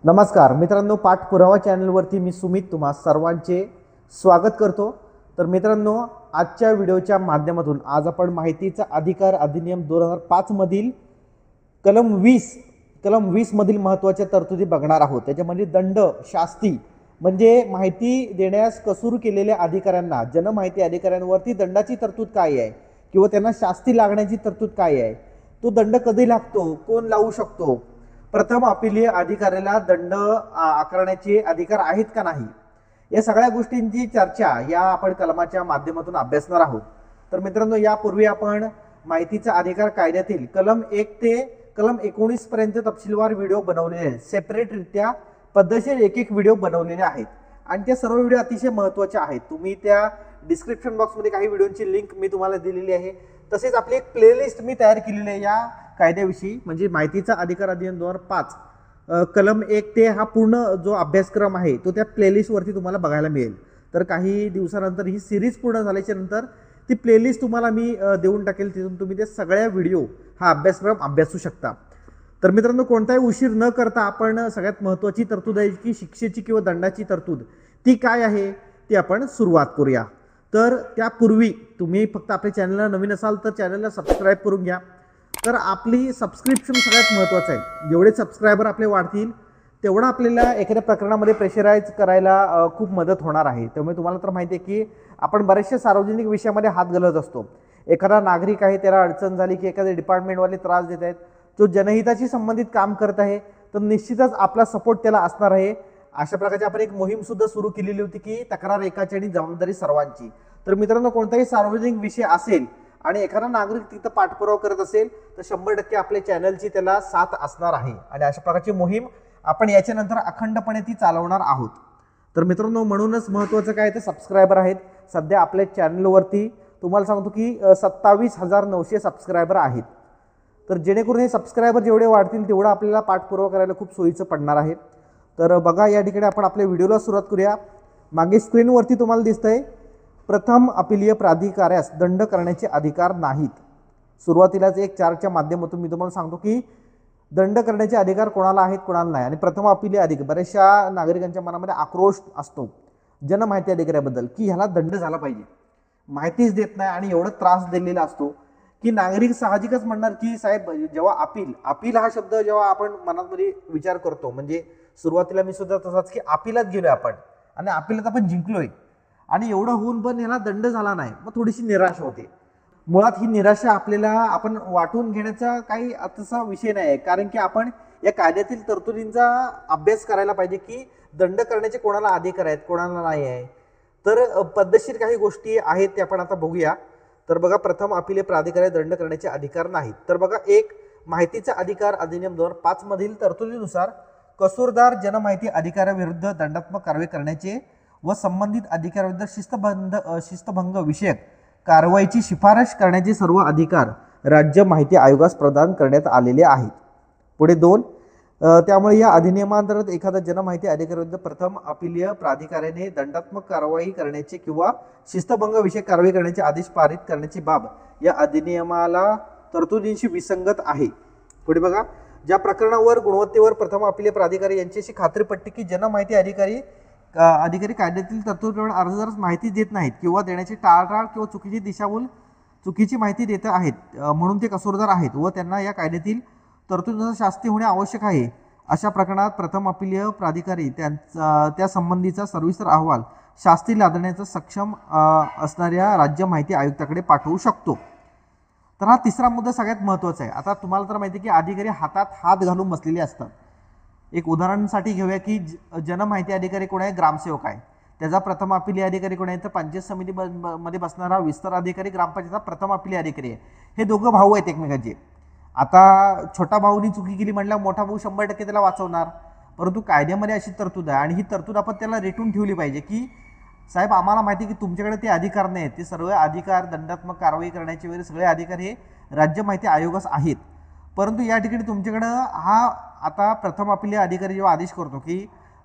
नमस्कार मित्रांनो, पाठपुरावा चॅनलवरती मी सुमित तुम्हा सर्वांचे स्वागत करतो। तर मित्रांनो, आजच्या व्हिडिओच्या माध्यमातून आज आपण माहितीचा अधिकार अधिनियम 2005 मधील कलम 20 मधील महत्त्वाच्या तरतुदी बघणार आहोत। त्याच्यामध्ये दंड, शास्ती म्हणजे माहिती देण्यास कसूर केलेल्या अधिकाऱ्यांना, जनमाहिती अधिकाऱ्यांवरती दंडाची तरतूद काय आहे किंवा त्यांना शास्ती लागण्याची तरतूद काय आहे, तो दंड कधी लागतो, कोण लावू शकतो, प्रथम अपीलीय अधिकाऱ्याला दंड आकारण्याचे अधिकार आहेत का नाही, या सगळ्या गोष्टींची चर्चा या आपण कलमाच्या माध्यमातून अभ्यासणार आहोत। तर मित्रांनो, यापूर्वी आपण माहितीचा अधिकार कायद्यातील कलम 1 ते कलम 19 पर्यंत तपशीलवार व्हिडिओ बनवलेले आहेत। सेपरेटरित्या पद्धतशीर एक व्हिडिओ बनवलेले आहेत आणि ते सर्व व्हिडिओ अतिशय महत्त्वाचे आहेत। तुम्ही त्या डिस्क्रिप्शन बॉक्समध्ये काही व्हिडिओची लिंक मी तुम्हाला दिलेली आहे। तसेच आपली एक प्लेलिस्ट मी तयार केलेली आहे या कायद्याविषयी, म्हणजे माहितीचा अधिकार अधिनियम 2005 कलम 1 ते हा पूर्ण जो अभ्यासक्रम आहे तो त्या प्लेलिस्टवरती तुम्हाला बघायला मिळेल। तर काही दिवसानंतर ही सिरीज पूर्ण झाल्याच्या नंतर ती प्लेलिस्ट तुम्हाला मी देऊन टाकेल, तिथून तुम्ही ते सगळ्या व्हिडिओ हा अभ्यासक्रम अभ्यासू शकता। तर मित्रांनो, कोणताही उशीर न करता आपण सगळ्यात महत्त्वाची तरतूद आहे की शिक्षेची किंवा दंडाची तरतूद ती काय आहे ती आपण सुरुवात करूया। तर त्यापूर्वी तुम्ही फक्त आपल्या चॅनलला नवीन असाल तर चॅनलला सबस्क्राईब करून घ्या। तर आपली सबस्क्रिप्शन सगळ्यात महत्त्वाचं आहे। जेवढे सबस्क्रायबर आपले वाढतील तेवढा आपल्याला एखाद्या प्रकरणामध्ये प्रेशराईज करायला खूप मदत होणार आहे। त्यामुळे तुम्हाला तर माहिती आहे की आपण बरेचशा सार्वजनिक विषयामध्ये हात घालत असतो। एखादा नागरिक आहे, त्याला अडचण झाली की एखाद्या डिपार्टमेंटवाले त्रास देत आहेत, जो जनहिताशी संबंधित काम करत आहे, तर निश्चितच आपला सपोर्ट त्याला असणार आहे। अशा प्रकारची आपण एक मोहीम सुद्धा सुरू केलेली होती की तक्रार एकाची आणि जबाबदारी सर्वांची। तर मित्रांनो, कोणताही सार्वजनिक विषय असेल आणि एखादा नागरिक तिथं पाठपुरावा करत असेल तर 100% आपल्या चॅनलची त्याला साथ असणार आहे आणि अशा प्रकारची मोहीम आपण याच्यानंतर अखंडपणे ती चालवणार आहोत। तर मित्रांनो, म्हणूनच महत्त्वाचं काय, ते सबस्क्रायबर आहेत। सध्या आपल्या चॅनलवरती तुम्हाला सांगतो की 27,900 सबस्क्रायबर आहेत। तर जेणेकरून हे सबस्क्रायबर जेवढे वाढतील तेवढं आपल्याला पाठपुरावा करायला खूप सोयीचं पडणार आहे। तर बघा, या ठिकाणी आपण आपल्या व्हिडिओला सुरुवात करूया। मागे स्क्रीनवरती तुम्हाला दिसतंय, प्रथम अपीलीय प्राधिकाऱ्यास दंड करण्याचे अधिकार नाहीत। सुरुवातीलाच एक 4च्या माध्यमातून मी तुम्हाला सांगतो की दंड करण्याचे अधिकार कोणाला आहेत, कोणाला नाही। आणि प्रथम अपीलीय अधिकारी, बऱ्याचशा नागरिकांच्या मनामध्ये आक्रोश असतो जनमाहिती अधिकाऱ्याबद्दल की ह्याला दंड झाला पाहिजे, माहितीच देत नाही आणि एवढा त्रास दिलेला असतो की नागरिक साहजिकच म्हणणार की साहेब, जेव्हा अपील हा शब्द जेव्हा आपण मनामध्ये विचार करतो, म्हणजे सुरुवातीला मी सुद्धा तसाच की अपीलात गेलोय आपण आणि अपीलात आपण जिंकलोय आणि एवढं होऊन पण याला दंड झाला नाही, मग थोडीशी निराशा होते। मुळात ही निराशा आपल्याला आपण वाटून घेण्याचा काही तसा विषय नाही आहे, कारण की आपण या कायद्यातील तरतुदींचा अभ्यास करायला पाहिजे की दंड करण्याचे कोणाला अधिकार आहेत, कोणाला नाही आहे। तर पद्धतशीर काही गोष्टी आहेत ते आपण आता बघूया। तर बघा, प्रथम अपीलीय प्राधिकाऱ्यास दंड करण्याचे अधिकार नाहीत। तर बघा, एक माहितीचा अधिकार अधिनियम 2005 मधील तरतुदीनुसार कसूरदार जनमाहिती अधिकाऱ्याविरुद्ध दंडात्मक कारवाई करण्याचे व संबंधित अधिकाऱ्याविरुद्ध शिस्तभंग विषयक कारवाईची शिफारस करण्याचे सर्व अधिकार राज्य माहिती आयोगास प्रदान करण्यात आलेले आहेत। पुढे 2, त्यामुळे या अधिनियमांतर्गत एखादा जनमाहिती अधिकाऱ्याविरुद्ध प्रथम अपीलीय प्राधिकाऱ्याने दंडात्मक कारवाई करण्याचे किंवा शिस्तभंग विषयक कारवाई करण्याचे आदेश पारित करण्याची बाब या अधिनियमाला तरतुदींशी विसंगत आहे। पुढे बघा, ज्या प्रकरणावर गुणवत्तेवर प्रथम अपीलीय प्राधिकारी यांच्याशी खात्री पटते की जनमाहिती अधिकारी कायद्यातील तरतुदीप्रमाणे अर्जदारास माहिती देत नाहीत किंवा देण्याची टाळाटाळ किंवा चुकीची दिशाभूल चुकीची माहिती देत आहेत, म्हणून ते कसूरदार आहेत व त्यांना या कायद्यातील तरतुदीनुसार शास्ती होणे आवश्यक आहे, अशा प्रकरणात प्रथम अपीलीय प्राधिकारी त्या संबंधीचा सविस्तर अहवाल शास्ती लादण्याचा सक्षम असणाऱ्या राज्य माहिती आयुक्ताकडे पाठवू शकतो। तर हा तिसरा मुद्दा सगळ्यात महत्त्वाचा आहे। आता तुम्हाला तर माहिती आहे की अधिकारी हातात हात घालून बसलेले असतात। एक उदाहरणासाठी घेऊया की जनमाहिती अधिकारी कोण आहे, ग्रामसेवक आहे, त्याचा प्रथम अपीलीय अधिकारी कोण आहे, तर पंचायत समितीमध्ये बसणारा विस्तार अधिकारी ग्रामपंचायतचा प्रथम अपीलीय अधिकारी आहे। हे दोघं भाऊ आहेत एकमेकांचे। आता छोटा भाऊनी चुकी केली म्हटल्यावर मोठा भाऊ 100% त्याला वाचवणार, परंतु कायद्यामध्ये अशी तरतूद आहे आणि ही तरतूद आपण त्याला रेटून ठेवली पाहिजे की साहेब, आम्हाला माहिती की तुमच्याकडे ते अधिकार नाहीत, ते सर्व अधिकार दंडात्मक कारवाई करण्याचे वगैरे सगळे अधिकार हे राज्य माहिती आयोगास आहेत, परंतु या ठिकाणी तुमच्याकडं हा आता प्रथम अपीलीय अधिकारी जेव्हा आदेश करतो की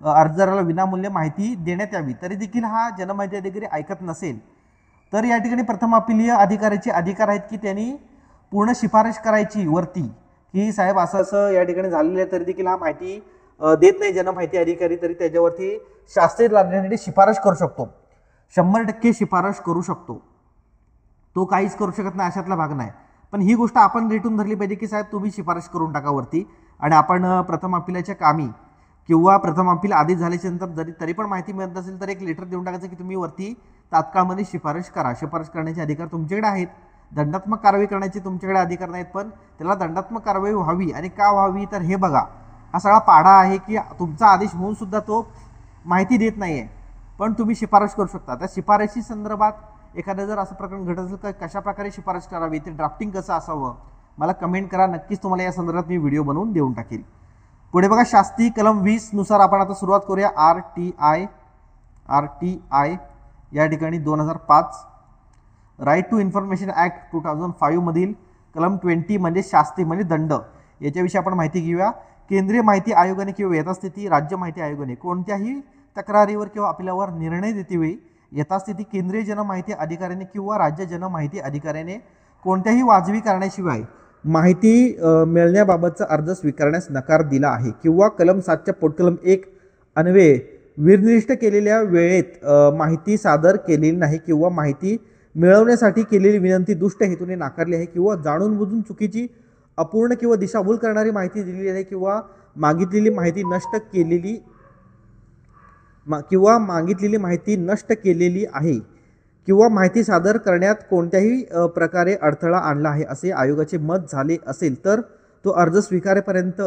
अर्जदाराला विनामूल्य माहिती देण्यात यावी, तरी देखील हा जनमाहिती अधिकारी ऐकत नसेल, तर या ठिकाणी प्रथम अपीलीय अधिकाऱ्याचे अधिकार आहेत की त्यांनी पूर्ण शिफारस करायची वरती की साहेब असं असं या ठिकाणी झालेलं आहे, तरी देखील हा माहिती देत नाही जनमाहिती अधिकारी तरी त्याच्यावरती शास्त्रीय लादण्यासाठी शिफारस करू शकतो, 100% शिफारस करू शकतो. तो काहीच करू शकत नाही अशातला भाग नाही. पण ही गोष्ट आपण रेटून धरली पाहिजे की साहेब तुम्ही शिफारस करून टाका वरती, आणि आपण प्रथम अपिलाच्या कामी किंवा प्रथम अपील आधीच झाल्याच्या नंतर तरी पण माहिती मिळत नसेल तर एक लेटर देऊन टाकायचं की तुम्ही वरती तात्काळमध्ये शिफारस करा. शिफारस करण्याचे अधिकार तुमच्याकडे आहेत, दंडात्मक कारवाई करण्याचे तुमच्याकडे अधिकार नाहीत. पण त्याला दंडात्मक कारवाई व्हावी आणि का व्हावी तर हे बघा, हा सगळा पाडा आहे की तुमचा आदेश होऊन सुद्धा तो माहिती देत नाही आहे, पण तुम्ही शिफारस करू शकता. त्या शिफारशी संदर्भात एखादं जर असं प्रकरण घडत असेल तर कशा प्रकारे शिफारस करावी, ते ड्राफ्टिंग कसं असावं मला कमेंट करा. नक्कीच तुम्हाला या संदर्भात मी व्हिडिओ बनवून देऊन टाकेल. पुढे बघा, शास्ती कलम 20 नुसार आपण आता सुरुवात करूया. RTI या ठिकाणी 2005 राईट टू इन्फॉर्मेशन ॲक्ट 2005 मधील कलम 20 म्हणजे शास्ती म्हणजे दंड, याच्याविषयी आपण माहिती घेऊया. केंद्रीय माहिती आयोगाने किंवा यथास्थिती राज्य माहिती आयोगाने कोणत्याही तक्रारीवर किंवा अपीलावर निर्णय देतेवेळी यथास्थिती केंद्रीय जनमाहिती अधिकाऱ्याने किंवा राज्य जनमाहिती अधिकाऱ्याने कोणत्याही वाजवी कारणाशिवाय माहिती मिळण्याबाबतचा अर्ज स्वीकारण्यास नकार दिला आहे किंवा कलम 7च्या पोटकलम 1 अन्वये निर्दिष्ट केलेल्या वेळेत माहिती सादर केलेली नाही किंवा माहिती मिळवण्यासाठी केलेली विनंती दुष्ट हेतूने नाकारली आहे किंवा जाणून बुजून चुकीची, अपूर्ण किंवा दिशाभूल करणारी माहिती दिलेली आहे किंवा मागितलेली माहिती नष्ट केलेली आहे किंवा माहिती सादर करण्यात कोणत्याही प्रकारे अडथळा आणला आहे असे आयोगाचे मत झाले असेल तर तो अर्ज स्वीकारेपर्यंत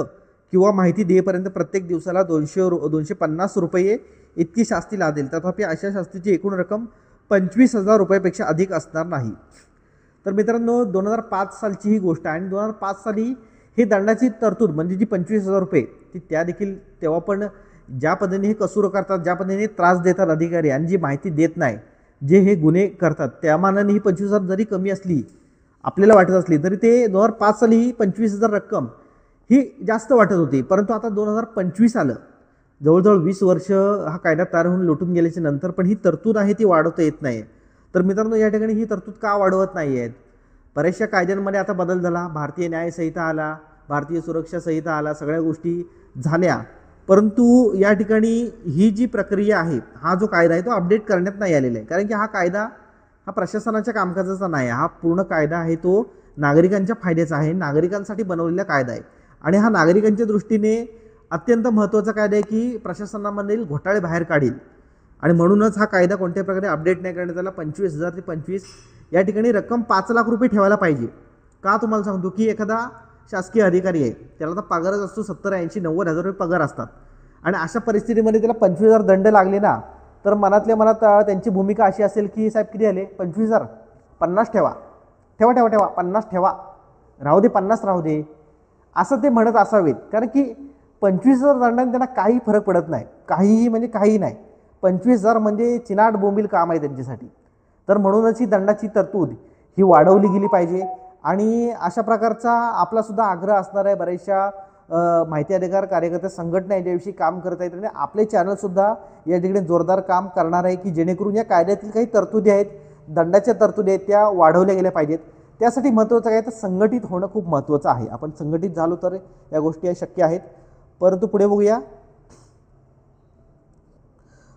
किंवा माहिती देईपर्यंत प्रत्येक दिवसाला 250 रुपये इतकी शास्ती लादेल. तथापि अशा शास्तीची एकूण रक्कम 25,000 रुपयापेक्षा अधिक असणार नाही. तर मित्रांनो 2005 सालची ही गोष्ट आहे आणि 2005 साली ही दंडाची तरतूद म्हणजे जी 25,000 रुपये ती त्या देखील तेव्हा पण ज्या पद्धतीने हे कसूर करतात, ज्या पद्धतीने त्रास देतात अधिकारी आणि जी माहिती देत नाही, जे हे गुन्हे करतात, त्या मानाने ही 25,000 जरी कमी असली आपल्याला वाटत असली तरी ते 2005 साली ही 25,000 रक्कम ही जास्त वाटत होती. परंतु आता 2025 आलं, जवळजवळ 20 वर्ष हा कायदा तयार होऊन लोटून गेल्याच्या नंतर पण ही तरतूद आहे ती वाढवता येत नाही. तर मित्रांनो या ठिकाणी ही तरतूद का वाढवत नाही आहेत? बऱ्याचशा कायद्यांमध्ये आता बदल झाला, भारतीय न्याय संहिता आला, भारतीय सुरक्षा संहिता आला, सगळ्या गोष्टी झाल्या. परंतु या ठिकाणी ही जी प्रक्रिया आहे, हा जो कायदा आहे तो अपडेट करण्यात नाही आलेला आहे. कारण की हा कायदा हा प्रशासनाच्या कामकाजाचा नाही, हा पूर्ण कायदा आहे तो नागरिकांच्या फायद्याचा आहे, नागरिकांसाठी बनवलेला कायदा आहे. आणि हा नागरिकांच्या दृष्टीने अत्यंत महत्त्वाचा कायदा आहे की प्रशासनामधील घोटाळे बाहेर काढील. आणि म्हणूनच हा कायदा कोणत्याही प्रकारे अपडेट नाही करण्यात आला. 25,000 ते 25 या ठिकाणी रक्कम 5 लाख रुपये ठेवायला पाहिजे. का तुम्हाला सांगतो की एखादा शासकीय अधिकारी आहे त्याला तर पगारच असतो 70, 80, 90,000 रुपये पगार असतात आणि अशा परिस्थितीमध्ये त्याला 25,000 दंड लागले ना तर मनातल्या मनात त्यांची भूमिका अशी असेल की साहेब किती आले 25,000, 50 ठेवा, 50 ठेवा, राहू दे 50 राहू दे असं ते म्हणत असावेत. कारण की 25,000 दंडाने त्यांना काही फरक पडत नाही, काहीही म्हणजे काही नाही. 25,000 म्हणजे चिनाट बोंबील काम आहे त्यांच्यासाठी. तर म्हणूनच ही दंडाची तरतूद ही वाढवली गेली पाहिजे. आणि अशा प्रकारचा आपला सुद्धा आग्रह असणार आहे. बऱ्याचशा माहिती अधिकार कार्यकर्ते संघटना याच्याविषयी काम करत आहेत आणि आपले चॅनलसुद्धा या ठिकाणी जोरदार काम करणार आहे की जेणेकरून या कायद्यातील काही तरतुदी आहेत, दंडाच्या तरतुदी आहेत, त्या वाढवल्या गेल्या पाहिजेत. त्यासाठी महत्त्वाचं काय तर संघटित होणं खूप महत्त्वाचं आहे. आपण संघटित झालो तर या गोष्टी शक्य आहेत. परंतु पुढे बघूया.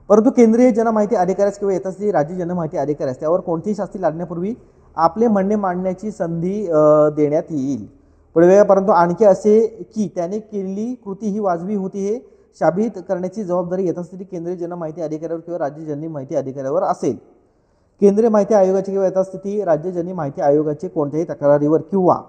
परंतु केंद्रीय जनमाहिती अधिकाऱ्यास किंवा यथास्थिती राज्य जनमाहिती अधिकाऱ्यास त्यावर कोणतीही शास्ती लादण्यापूर्वी आपले म्हणणे मांडण्याची संधी देण्यात येईल. पुढे परंतु आणखी असे की त्याने केलेली कृती ही वाजवी होती हे साबित करण्याची जबाबदारी यथास्थिती केंद्रीय जनमाहिती अधिकाऱ्यावर किंवा राज्य जनमाहिती अधिकाऱ्यावर असेल. केंद्रीय माहिती आयोगाचे किंवा यथास्थिती राज्य जनमाहिती आयोगाचे कोणत्याही तक्रारीवर किंवा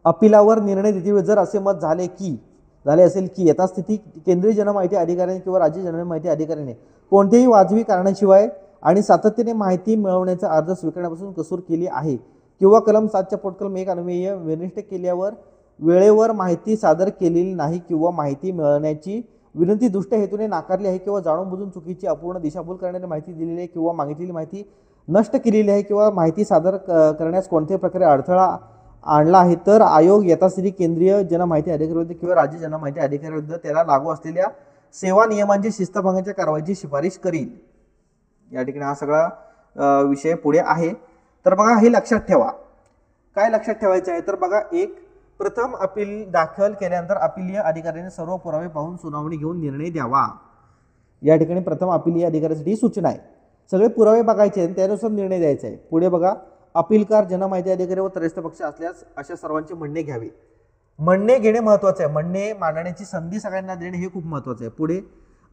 अपीलावर निर्णय देते जर असे मत झाले असेल की यथास्थिती केंद्रीय जनमाहिती अधिकाऱ्याने किंवा राज्य जनमाहिती अधिकाऱ्याने कोणत्याही वाजवी कारणाशिवाय आणि सातत्याने माहिती मिळवण्याचा अर्ज स्वीकारण्यापासून कसूर केली आहे किंवा कलम 7च्या पोटकलम 1 अन्वये निर्दिष्ट केल्यावर वेळेवर माहिती सादर केलेली नाही किंवा माहिती मिळवण्याची विनंती दुष्ट हेतूने नाकारली आहे किंवा जाणून बुजून चुकीची, अपूर्ण, दिशाभूल करणारी माहिती दिलेली आहे किंवा मागितलेली माहिती नष्ट केलेली आहे किंवा माहिती सादर करण्यास कोणत्याही प्रकारे अडथळा आणला आहे तर आयोग यथास्थिती केंद्रीय जनमाहिती अधिकाऱ्याविरुद्ध किंवा राज्य जनमाहिती अधिकाऱ्याविरुद्ध त्याला लागू असलेल्या सेवा नियमांची शिस्तभंगाच्या कारवाईची शिफारस करील. या ठिकाणी हा सगळा विषय पुढे आहे. तर बघा हे लक्षात ठेवा. काय लक्षात ठेवायचं आहे तर बघा, एक प्रथम अपील दाखल केल्यानंतर अपीलीय अधिकाऱ्याने सर्व पुरावे पाहून सुनावणी घेऊन निर्णय द्यावा। या ठिकाणी प्रथम अपीलीय अधिकाऱ्यासाठी सूचना आहे, सगळे पुरावे बघायचे आणि त्यानुसार निर्णय द्यायचा आहे। पुढे बघा, अपीलकार जनमाहिती अधिकारी व त्रयस्थ पक्ष असल्यास अशा सर्वांचे म्हणणे घ्यावे। म्हणणे घेणे महत्त्वाचे आहे, म्हणणे मांडण्याची संधी सगळ्यांना देणे हे खूप महत्त्वाचं आहे। पुढे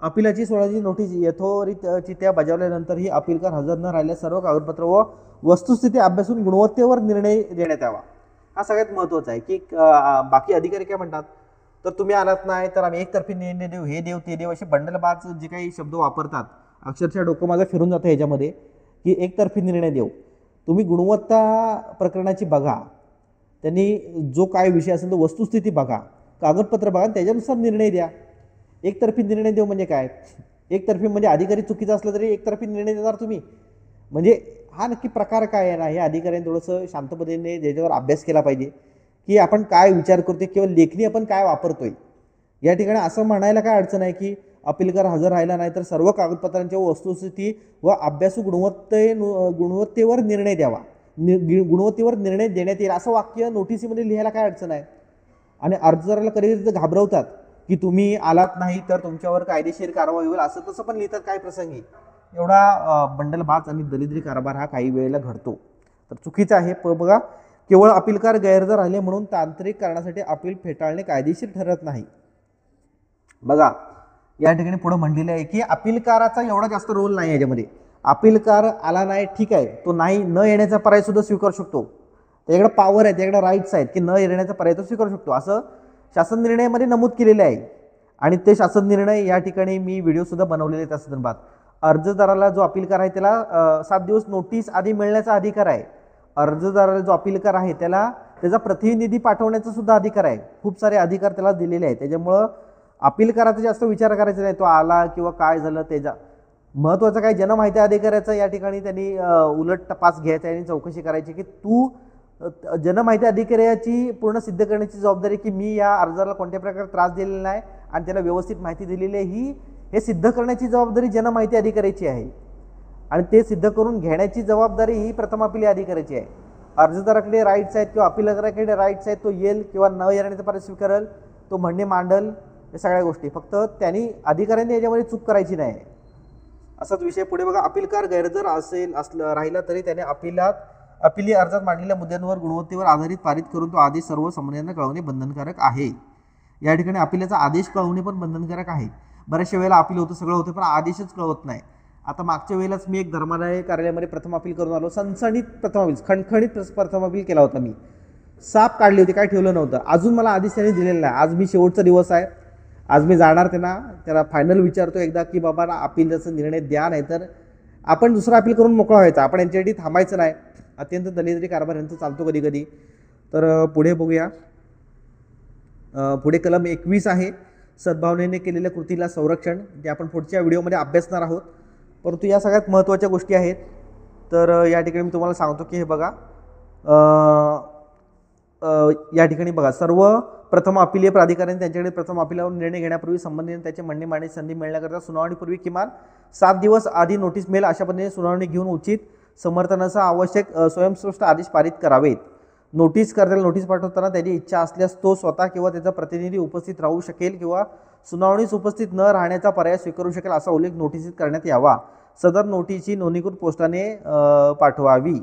अपीलाची सोडाची नोटीस यथोचित्या बजावल्यानंतर ही अपीलकार हजर न राहिल्यास सर्व कागदपत्र व वस्तुस्थिती अभ्यासून गुणवत्तेवर निर्णय देण्यात यावा। हा सगळ्यात महत्त्वाचा आहे की बाकी अधिकारी काय म्हणतात, तर तुम्ही आलात नाही तर आम्ही एकतर्फी निर्णय देऊ, हे देऊ ते देऊ, असे बंडलबाज जे काही शब्द वापरतात, अक्षरशः डोकं माझं फिरून जातं ह्याच्यामध्ये की एकतर्फी निर्णय देऊ। तुम्ही गुणवत्ता प्रकरणाची बघा, त्यांनी जो काय विषय असेल तो वस्तुस्थिती बघा, कागदपत्र बघा, त्याच्यानुसार निर्णय द्या। एकतर्फी निर्णय देऊ म्हणजे काय, एकतर्फी म्हणजे अधिकारी चुकीचा असला तरी एकतर्फी निर्णय देणार तुम्ही, म्हणजे हा नक्की प्रकार काय आहे ना, हे अधिकाऱ्यांनी थोडंसं शांतपणे त्याच्यावर अभ्यास केला पाहिजे की आपण काय विचार करतोय किंवा लेखणी आपण काय वापरतोय। या ठिकाणी असं म्हणायला काय अडचण आहे की अपीलकार हजर राहिला नाही तर सर्व कागदपत्रांच्या वस्तुस्थिती व अभ्यासू गुणवत्तेवर निर्णय द्यावा, गुणवत्तेवर निर्णय देण्यात येईल असं वाक्य नोटिसीमध्ये लिहायला काय अडचण आहे। आणि अर्जदाराला कधी घाबरवतात की तुम्ही आलात नाही तर तुमच्यावर कायदेशीर कारवाई होईल, असं तसं पण लिहितात काही प्रसंगी। एवढा बंडलबाज आणि दलिद्री कारभार हा काही वेळेला घडतो, तर चुकीचा आहे। बघा, केवळ अपीलकार गैरहजर राहिले म्हणून तांत्रिक कारणासाठी अपील फेटाळणे कायदेशीर ठरत नाही। बघा, या ठिकाणी पुढे म्हणलेलं आहे की अपीलकाराचा एवढा जास्त रोल नाही याच्यामध्ये। अपीलकार आला नाही ठीक आहे, तो नाही न येण्याचा पर्याय सुद्धा स्वीकारू शकतो, त्याच्याकडे पावर आहे, त्याच्याकडे राईट्स आहेत की न येण्याचा पर्याय तो स्वीकारू शकतो, असं शासन निर्णयामध्ये नमूद केलेले आहे। आणि ते शासन निर्णय या ठिकाणी मी व्हिडिओ सुद्धा बनवलेले आहेत त्या संदर्भात। अर्जदाराला जो अपीलकार आहे त्याला 7 दिवस नोटीस आधी मिळण्याचा अधिकार आहे। अर्जदाराला जो अपीलकार आहे त्याला त्याचा प्रतिनिधी पाठवण्याचा सुद्धा अधिकार आहे। खूप सारे अधिकार त्याला दिलेले आहेत, त्याच्यामुळं अपीलकाराचा जास्त विचार करायचा नाही, तो आला किंवा काय झालं त्याचा महत्त्वाचं काय, जनमाहिती अधिकाऱ्याचा या ठिकाणी त्यांनी उलट तपास घ्यायचा आणि चौकशी करायची की तू जनमाहिती अधिकाऱ्याची पूर्ण सिद्ध करण्याची जबाबदारी की मी या अर्जाला कोणत्या प्रकारे त्रास दिलेला नाही आणि त्याला व्यवस्थित माहिती दिलेली आहे, हे सिद्ध करण्याची जबाबदारी जनमाहिती अधिकाऱ्याची आहे। आणि ते सिद्ध करून घेण्याची जबाबदारी ही प्रथम अपील अधिकाऱ्याची आहे। अर्जदाराकडे राईट्स आहेत किंवा अपीलकाराकडे राईट्स आहेत, तो येईल किंवा न येण्याचा पर्याय स्वीकारेल, तो म्हणणे मांडल, या सगळ्या गोष्टी, फक्त त्यांनी अधिकाऱ्यांनी याच्यामध्ये चूक करायची नाही, असाच विषय। पुढे बघा, अपीलकार गैरहजर राहिला तरी त्याने अपीली अर्जात मांडलेल्या मुद्द्यांवर गुणवत्तेवर आधारित पारित करून तो आदेश सर्व संबंधितांना कळवणे बंधनकारक आहे। या ठिकाणी अपीलाचा आदेश कळवणे पण बंधनकारक आहे। बऱ्याचशा वेळेला अपील होतं, सगळं होतं, पण आदेशच कळवत नाही। आता मागच्या वेळेलाच मी एक धर्मादाय कार्यालयामध्ये प्रथम अपील करून आलो, सणसणीत प्रथम अपील, खणखणीत प्रथम अपील केला होता मी, साप काढली होती, काय ठेवलं नव्हतं, अजून मला आदेश त्यांनी दिलेला नाही। आज मी शेवटचा दिवस आहे, आज मी जाणार त्याला फायनल विचारतो एकदा की बाबा अपीलाचा निर्णय द्या, नाही तर आपण दुसरा अपील करून मोकळा व्हायचा, आपण यांच्यासाठी थांबायचं नाही। अत्यंत दलिद्री कारभार यांचा चालतो कधी कधी। तर पुढे बघूया, पुढे कलम 21 आहे, सद्भावनेने केलेल्या कृतीला संरक्षण, जे आपण पुढच्या व्हिडिओमध्ये अभ्यासणार आहोत, परंतु या सगळ्यात महत्त्वाच्या गोष्टी आहेत। तर या ठिकाणी मी तुम्हाला सांगतो की हे बघा, या ठिकाणी बघा, सर्व प्रथम अपीलीय प्राधिकाऱ्याने त्यांच्याकडे प्रथम अपीलावर निर्णय घेण्यापूर्वी संबंधित त्याचे म्हणणे मांडण्याची संधी मिळण्याकरता सुनावणीपूर्वी किमान 7 दिवस आधी नोटीस मिळेल अशा पद्धतीने सुनावणी घेऊन उचित समर्थनासह आवश्यक स्वयंस्पष्ट आदेश पारित करावेत। नोटीस करताना नोटीस पाठवताना त्याची इच्छा असल्यास तो स्वतः किंवा त्याचा प्रतिनिधी उपस्थित राहू शकेल किंवा सुनावणीस उपस्थित न राहण्याचा पर्याय स्वीकारू शकेल असा उल्लेख नोटीसीत करण्यात यावा। सदर नोटीसची नोंदणीकृत पोस्टाने पाठवावी।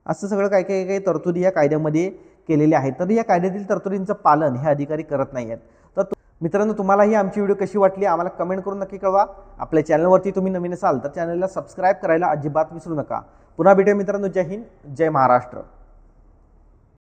असं सगळं काही तरतुदी या कायद्यामध्ये केलेले आहेत। तर या कायद्यातील तरतुदींचं पालन हे अधिकारी करत नाही आहेत। तर मित्रांनो, तुम्हाला ही आमची व्हिडिओ कशी वाटली आम्हाला कमेंट करून नक्की कळवा। आपल्या चॅनलवरती तुम्ही नवीन असाल तर चॅनलला सबस्क्राईब करायला अजिबात विसरू नका। पुन्हा भेटूया मित्रांनो, जय हिंद, जय महाराष्ट्र।